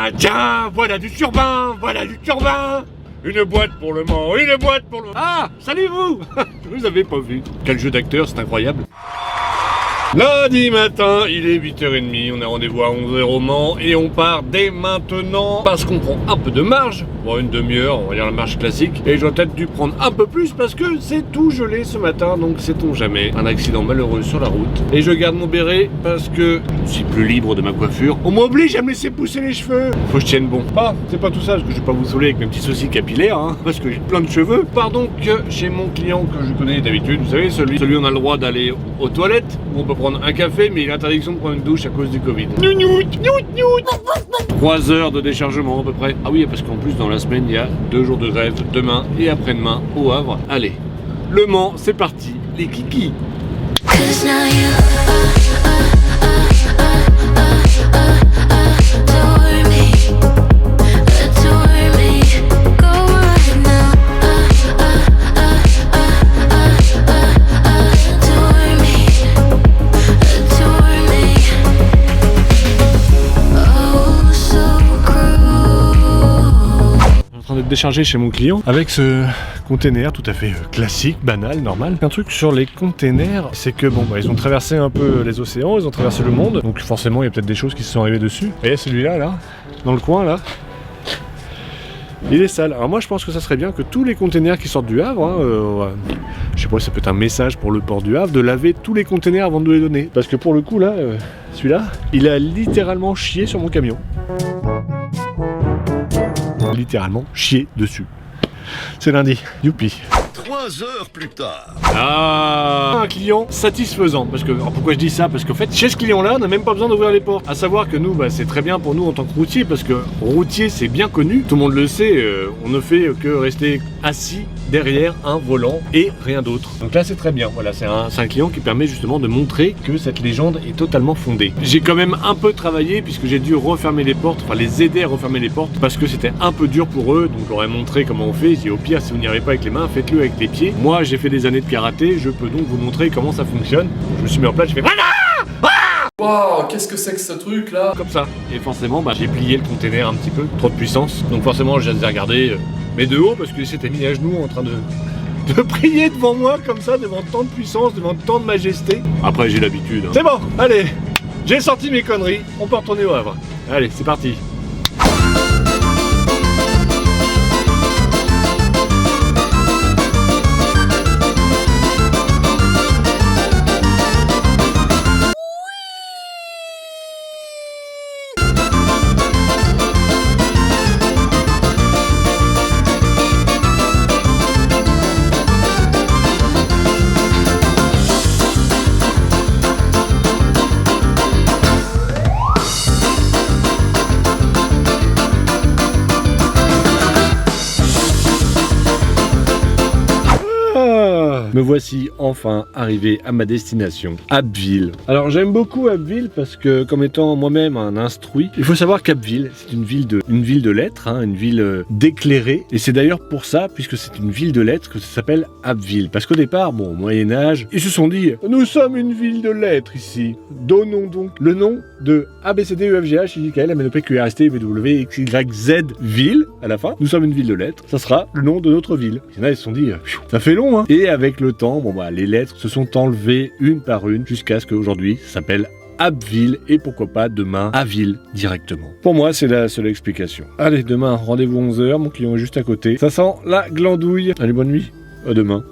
Ah tiens, voilà du turbin, voilà du turbin. Une boîte pour le Mans, une boîte pour le... Ah, salut vous. Je vous avais pas vu. Quel jeu d'acteur, c'est incroyable. Lundi matin, il est 8h30, on a rendez-vous à 11h au Mans et on part dès maintenant parce qu'on prend un peu de marge, bon une demi-heure, on va dire la marche classique, et j'aurais peut-être dû prendre un peu plus parce que c'est tout gelé ce matin, donc sait-on jamais, un accident malheureux sur la route. Et je garde mon béret parce que je ne suis plus libre de ma coiffure, on m'oblige à me laisser pousser les cheveux, faut que je tienne bon. Ah, c'est pas tout ça, parce que je vais pas vous saouler avec mes petits soucis capillaires, hein, parce que j'ai plein de cheveux. Pars donc chez mon client que je connais d'habitude, vous savez, celui où on a le droit d'aller aux toilettes, où on peut prendre un café, mais il a l'interdiction de prendre une douche à cause du Covid. 3 heures de déchargement à peu près. Ah oui, parce qu'en plus dans la semaine, il y a 2 jours de grève, demain et après-demain au Havre. Allez, Le Mans, c'est parti, les kikis. D'être déchargé chez mon client avec ce container tout à fait classique, banal, normal. Un truc sur les containers, c'est que bon bah ils ont traversé un peu les océans, ils ont traversé le monde, donc forcément il y a peut-être des choses qui se sont arrivées dessus. Et celui-là là, dans le coin là, il est sale. Alors moi je pense que ça serait bien que tous les containers qui sortent du Havre, hein, je sais pas, ça peut être un message pour le port du Havre, de laver tous les containers avant de les donner. Parce que pour le coup là, celui-là, il a littéralement chié sur mon camion. Littéralement chier dessus. C'est lundi, youpi. 3 heures plus tard. Ah, un client satisfaisant. Parce que, alors pourquoi je dis ça? Parce qu'en fait, chez ce client-là, on n'a même pas besoin d'ouvrir les portes. À savoir que nous, bah, c'est très bien pour nous en tant que routier, parce que routier, c'est bien connu. Tout le monde le sait, on ne fait que rester assis derrière un volant et rien d'autre. Donc là, c'est très bien. Voilà, c'est un client qui permet justement de montrer que cette légende est totalement fondée. J'ai quand même un peu travaillé, puisque j'ai dû refermer les portes, enfin les aider à refermer les portes, parce que c'était un peu dur pour eux. Donc je leur ai montré comment on fait. J'ai dit au pire, si vous n'y arrivez pas avec les mains, faites-le avec les pieds. Moi, j'ai fait des années de karaté, je peux donc vous montrer comment ça fonctionne. Je me suis mis en place, j'ai fait Waouh, qu'est-ce que c'est que ce truc là? comme ça. Et forcément, bah, j'ai plié le container un petit peu, trop de puissance. Donc forcément, je les ai regardés, mais de haut, parce que c'était mis à genoux en train de prier devant moi, comme ça, devant tant de puissance, devant tant de majesté. Après, j'ai l'habitude. Hein. C'est bon, allez, j'ai sorti mes conneries, on peut retourner au Havre. Allez, c'est parti. Me voici enfin arrivé à ma destination, Abbeville. Alors j'aime beaucoup Abbeville parce que, comme étant moi-même un instruit, il faut savoir qu'Abbeville, c'est une ville de lettres, hein, une ville d'éclairés. Et c'est d'ailleurs pour ça, puisque c'est une ville de lettres, que ça s'appelle Abbeville. Parce qu'au départ, bon, au Moyen-Âge, ils se sont dit, nous sommes une ville de lettres ici. Donnons donc le nom de ABCDEFGH, IJKL, MNOP, QRST, VW, XYZ, ville, à la fin. Nous sommes une ville de lettres. Ça sera le nom de notre ville. Il y en a, ils se sont dit, ça fait long, hein. Et avec le temps, bon bah les lettres se sont enlevées une par une jusqu'à ce qu'aujourd'hui ça s'appelle Abbeville et pourquoi pas demain Aville directement. Pour moi c'est la seule explication. Allez, demain rendez-vous 11h, mon client est juste à côté. Ça sent la glandouille. Allez, bonne nuit, à demain.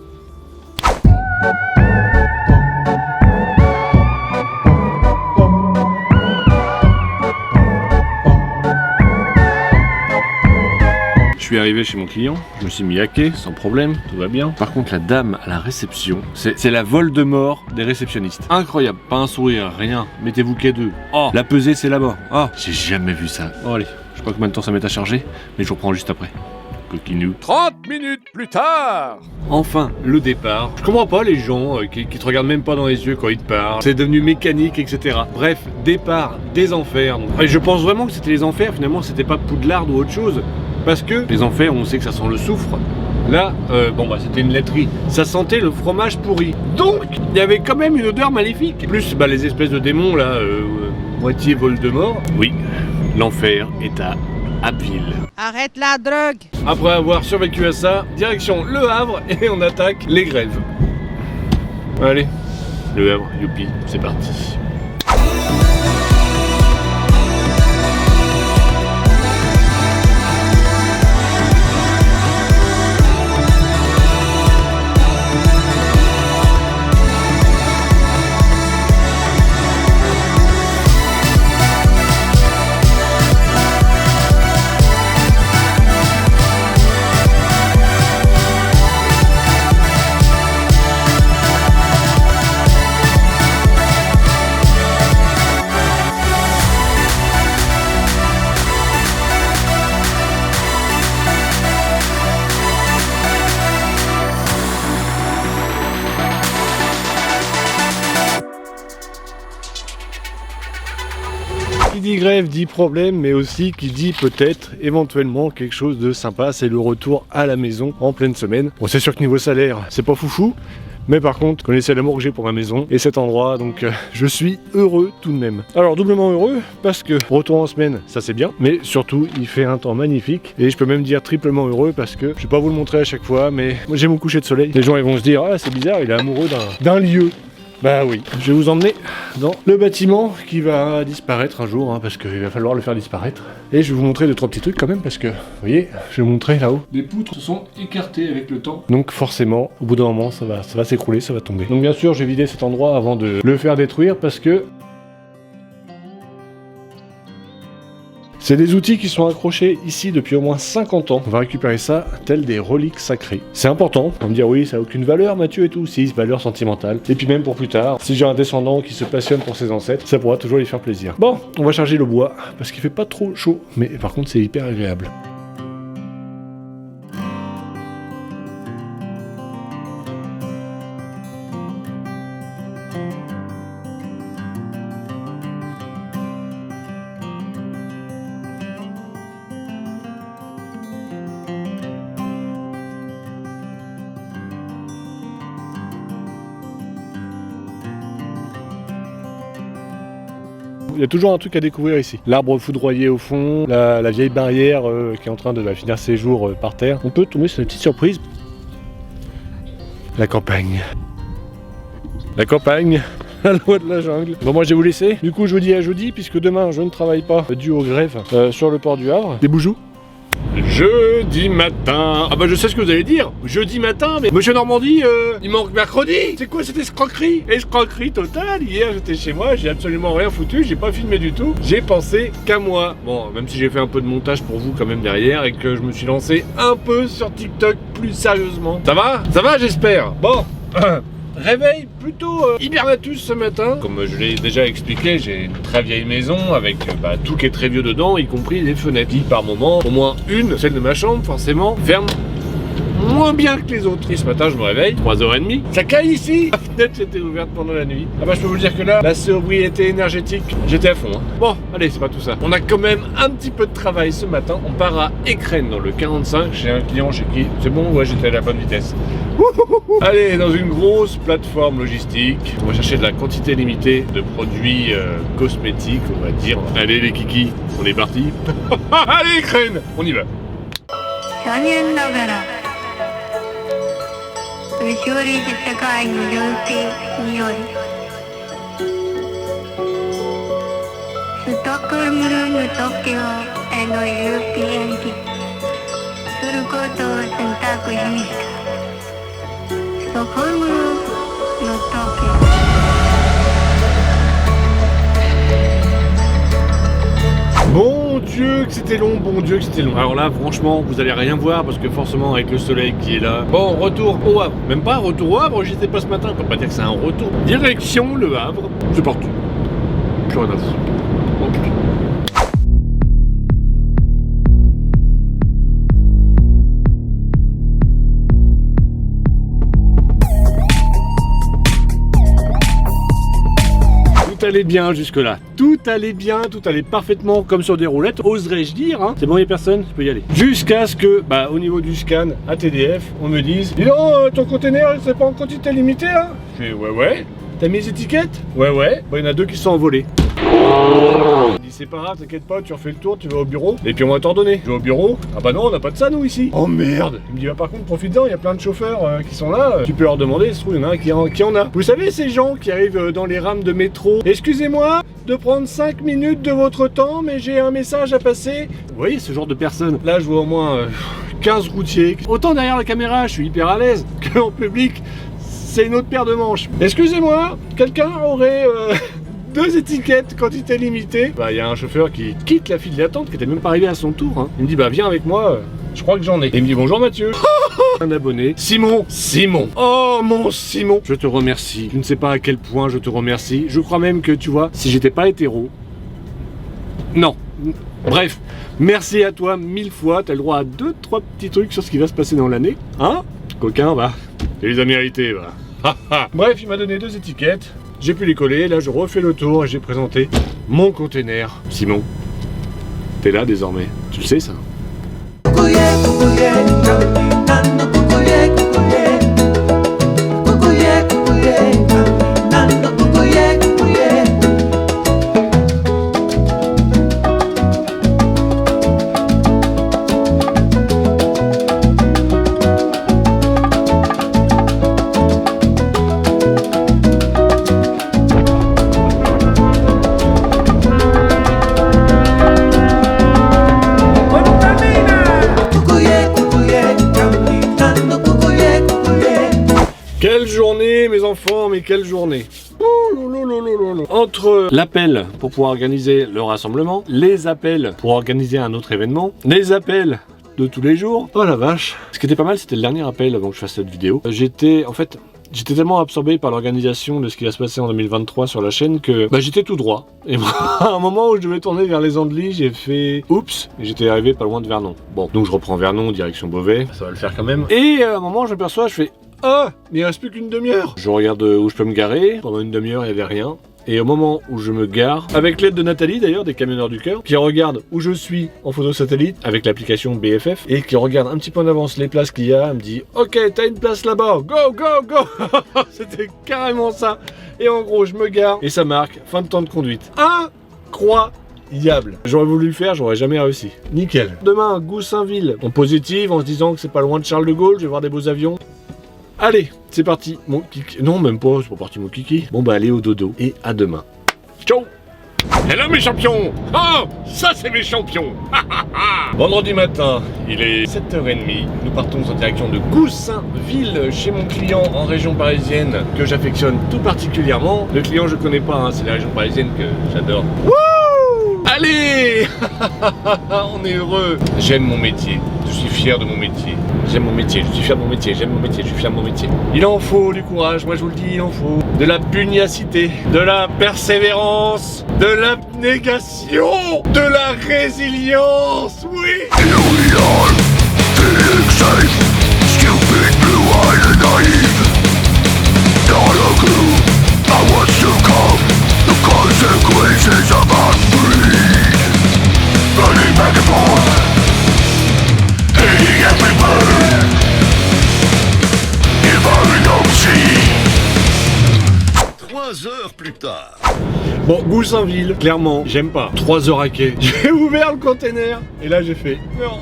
Je suis arrivé chez mon client, je me suis mis à quai, sans problème, tout va bien. Par contre, la dame à la réception, c'est la Voldemort des réceptionnistes. Incroyable, pas un sourire, rien. Mettez-vous quai 2. Oh, la pesée, c'est là-bas. Oh, j'ai jamais vu ça. Oh, allez, je sais pas combien de temps ça m'est à charger, mais je vous reprends juste après. Coquinou. 30 minutes plus tard. Enfin, le départ. Je comprends pas les gens qui te regardent même pas dans les yeux quand ils te parlent. C'est devenu mécanique, etc. Bref, départ des enfers. Et je pense vraiment que c'était les enfers, finalement, c'était pas Poudlard ou autre chose. Parce que les enfers, on sait que ça sent le soufre. Là, bon bah c'était une laiterie. Ça sentait le fromage pourri. Donc, il y avait quand même une odeur maléfique. Plus bah, les espèces de démons là, moitié Voldemort. Oui, L'enfer est à Abbeville. Arrête la drogue! Après avoir survécu à ça, direction Le Havre et on attaque les grèves. Allez, Le Havre, youpi, c'est parti. Qui dit grève dit problème, mais aussi qui dit peut-être éventuellement quelque chose de sympa, c'est le retour à la maison en pleine semaine. Bon, c'est sûr que niveau salaire, c'est pas foufou, mais par contre, vous connaissez l'amour que j'ai pour ma maison et cet endroit, donc je suis heureux tout de même. Alors doublement heureux, parce que retour en semaine, ça c'est bien, mais surtout il fait un temps magnifique, et je peux même dire triplement heureux parce que, je vais pas vous le montrer à chaque fois, mais moi j'ai mon coucher de soleil. Les gens ils vont se dire, ah c'est bizarre, il est amoureux d'un lieu. Bah oui, je vais vous emmener dans le bâtiment qui va disparaître un jour, hein, parce qu'il va falloir le faire disparaître. Et je vais vous montrer 2-3 petits trucs quand même, parce que, vous voyez, je vais vous montrer là-haut. Des poutres se sont écartées avec le temps. Donc forcément, au bout d'un moment, ça va s'écrouler, ça va tomber. Donc bien sûr, j'ai vidé cet endroit avant de le faire détruire, parce que c'est des outils qui sont accrochés ici depuis au moins 50 ans. On va récupérer ça tel des reliques sacrées. C'est important. On va me dire oui, ça n'a aucune valeur, Mathieu et tout. Si, valeur sentimentale. Et puis même pour plus tard, si j'ai un descendant qui se passionne pour ses ancêtres, ça pourra toujours lui faire plaisir. Bon, on va charger le bois parce qu'il fait pas trop chaud. Mais par contre, c'est hyper agréable. Il y a toujours un truc à découvrir ici. L'arbre foudroyé au fond, la vieille barrière qui est en train de finir ses jours par terre. On peut tomber sur une petite surprise. La campagne. La campagne, la loi de la jungle. Bon, moi je vais vous laisser. Du coup, je vous dis à jeudi, puisque demain je ne travaille pas dû aux grèves sur le port du Havre. Des boujous. Jeudi matin. Ah bah je sais ce que vous allez dire. Jeudi matin, mais Monsieur Normandie, il manque mercredi. C'est quoi cette escroquerie? Escroquerie totale. Hier j'étais chez moi, j'ai absolument rien foutu, j'ai pas filmé du tout. J'ai pensé qu'à moi. Bon, même si j'ai fait un peu de montage pour vous quand même derrière et que je me suis lancé un peu sur TikTok plus sérieusement. Ça va? Ça va j'espère. Bon. Réveil plutôt hibernatus ce matin. Comme je l'ai déjà expliqué, j'ai une très vieille maison avec tout qui est très vieux dedans, y compris les fenêtres. Qui par moment, au moins une, celle de ma chambre forcément, ferme moins bien que les autres. Et ce matin je me réveille, 3h30, ça caille ici. La fenêtre était ouverte pendant la nuit. Ah bah je peux vous dire que là, la sobriété énergétique, j'étais à fond. Hein. Bon, allez, c'est pas tout ça. On a quand même un petit peu de travail ce matin. On part à Écrennes dans le 45 chez un client chez qui, c'est bon, ouais j'étais à la bonne vitesse. Allez, dans une grosse plateforme logistique, on va chercher de la quantité limitée de produits cosmétiques, on va dire. Allez les kikis, on est parti. Allez Écrennes, on y va. 後ろに世界の両手によりストックホルムの東京への郵便機することを選択しましたストックホルムの東京Bon Dieu que c'était long, bon Dieu que c'était long. Alors là franchement vous allez rien voir parce que forcément avec le soleil qui est là. Bon, retour au Havre. Même pas retour au Havre, j'y étais pas ce matin, on peut pas dire que c'est un retour. Direction le Havre. C'est parti. Plus rien à foutre. Okay. Tout allait bien jusque là, tout allait bien, tout allait parfaitement comme sur des roulettes, oserais-je dire, hein. C'est bon, il n'y a personne, je peux y aller. Jusqu'à ce que, au niveau du scan à TDF, on me dise, dis donc, ton container, c'est pas en quantité limitée, hein? Je fais, ouais, t'as mis les étiquettes? Ouais, il y en a 2 qui sont envolées. Il dit c'est pas grave, t'inquiète pas, tu refais le tour, tu vas au bureau, et puis on va t'en donner. Je vais au bureau, ah bah non, on n'a pas de ça nous ici. Oh merde. Il me dit bah par contre profite-en, il y a plein de chauffeurs qui sont là, tu peux leur demander, il se trouve il y en a un qui en a. Vous savez ces gens qui arrivent dans les rames de métro, excusez-moi de prendre 5 minutes de votre temps, mais j'ai un message à passer. Vous voyez ce genre de personnes. Là je vois au moins 15 routiers. Autant derrière la caméra, je suis hyper à l'aise, qu'en public, c'est une autre paire de manches. Excusez-moi, quelqu'un aurait 2 étiquettes quantité limitée. Bah il y a un chauffeur qui quitte la file d'attente, qui était même pas arrivé à son tour. Hein. Il me dit bah viens avec moi, je crois que j'en ai. Et il me dit bonjour Mathieu. Un abonné. Simon. Oh mon Simon. Je te remercie. Tu ne sais pas à quel point je te remercie. Je crois même que tu vois, si j'étais pas hétéro. Non. Bref, merci à toi 1000 fois. T'as le droit à 2-3 petits trucs sur ce qui va se passer dans l'année. Hein? Coquin, va. Tu les as mérités, va. Bref, il m'a donné 2 étiquettes. J'ai pu les coller. Là, je refais le tour et j'ai présenté mon container. Simon, t'es là désormais. Tu le sais, ça? Quelle journée mes enfants, mais quelle journée! Entre l'appel pour pouvoir organiser le rassemblement, les appels pour organiser un autre événement, les appels de tous les jours, oh la vache! Ce qui était pas mal, c'était le dernier appel avant que je fasse cette vidéo. J'étais tellement absorbé par l'organisation de ce qui va se passer en 2023 sur la chaîne que j'étais tout droit. Et moi, à un moment où je devais tourner vers les Andelys, j'ai fait oups, et j'étais arrivé pas loin de Vernon. Bon, donc je reprends Vernon, direction Beauvais, ça va le faire quand même. Et à un moment, je m'aperçois, je fais ah, mais il reste plus qu'une demi-heure. Je regarde où je peux me garer. Pendant une demi-heure, il n'y avait rien. Et au moment où je me gare, avec l'aide de Nathalie d'ailleurs, des camionneurs du cœur, qui regarde où je suis en photo satellite avec l'application BFF et qui regarde un petit peu en avance les places qu'il y a, elle me dit ok, t'as une place là-bas, go, go, go. C'était carrément ça. Et en gros, je me gare et ça marque fin de temps de conduite. Incroyable. J'aurais voulu le faire, j'aurais jamais réussi. Nickel. Demain, Goussainville, en positive, en se disant que c'est pas loin de Charles de Gaulle, je vais voir des beaux avions. Allez, c'est parti, mon kiki. Non, même pas, c'est pas parti mon kiki. Bon bah allez au dodo et à demain. Ciao. Hello mes champions. Oh, ça c'est mes champions. Vendredi matin, il est 7h30. Nous partons en direction de Goussainville chez mon client en région parisienne que j'affectionne tout particulièrement. Le client je connais pas, hein, c'est la région parisienne que j'adore. Wouh! Allez. On est heureux. J'aime mon métier. Je suis fier de mon métier. J'aime mon métier, je suis fier de mon métier, j'aime mon métier, je suis fier de mon métier. Il en faut du courage, moi je vous le dis, il en faut. De la pugnacité, de la persévérance, de l'abnégation, de la résilience, oui. Running back and forth, hating every word, devouring obscene. 3 heures plus tard. Bon, Goussainville, clairement, j'aime pas. 3 heures à quai. J'ai ouvert le container et là j'ai fait non.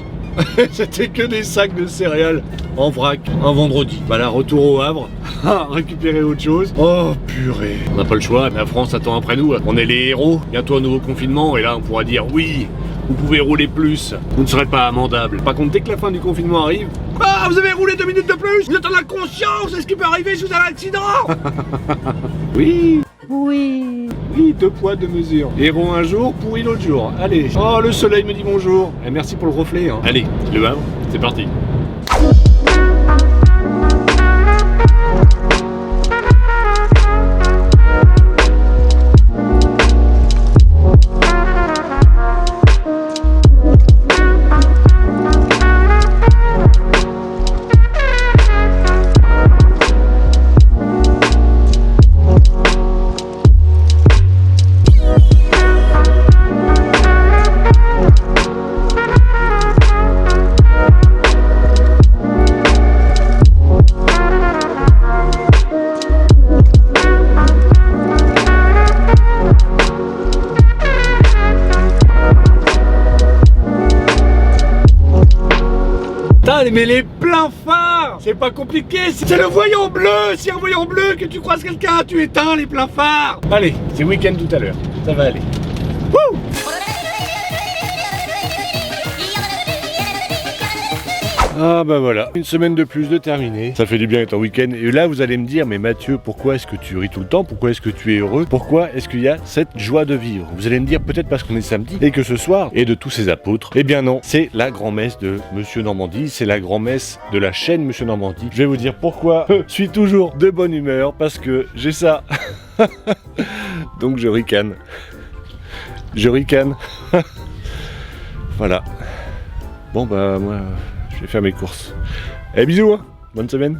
C'était que des sacs de céréales en vrac un vendredi. Bah là, retour au Havre, récupérer autre chose. Oh purée. On n'a pas le choix, la France attend après nous. On est les héros. Bientôt un nouveau confinement et là on pourra dire oui. Vous pouvez rouler plus, vous ne serez pas amendable. Par contre, dès que la fin du confinement arrive, ah, vous avez roulé 2 minutes de plus. Vous êtes en inconscience, c'est ce qui peut arriver sous un accident. Oui. Oui. Oui, 2 poids, 2 mesures. Héros un jour, pourri l'autre jour. Allez. Oh, le soleil me dit bonjour. Et merci pour le reflet. Hein. Allez, le Havre, c'est parti. Ah, mais les pleins phares, c'est pas compliqué, c'est le voyant bleu. Si un voyant bleu que tu croises quelqu'un, tu éteins les pleins phares. Allez, c'est week-end tout à l'heure, ça va aller. Wouh! Ah bah voilà, une semaine de plus de terminée. Ça fait du bien être en week-end. Et là vous allez me dire, mais Mathieu, pourquoi est-ce que tu ris tout le temps? Pourquoi est-ce que tu es heureux? Pourquoi est-ce qu'il y a cette joie de vivre? Vous allez me dire peut-être parce qu'on est samedi et que ce soir, et de tous ces apôtres, eh bien non, c'est la grand-messe de Monsieur Normandie, c'est la grand-messe de la chaîne Monsieur Normandie. Je vais vous dire pourquoi je suis toujours de bonne humeur, parce que j'ai ça. Donc je ricane. Je ricane. Voilà. Bon bah moi... je vais faire mes courses. Eh bisous, hein. Bonne semaine.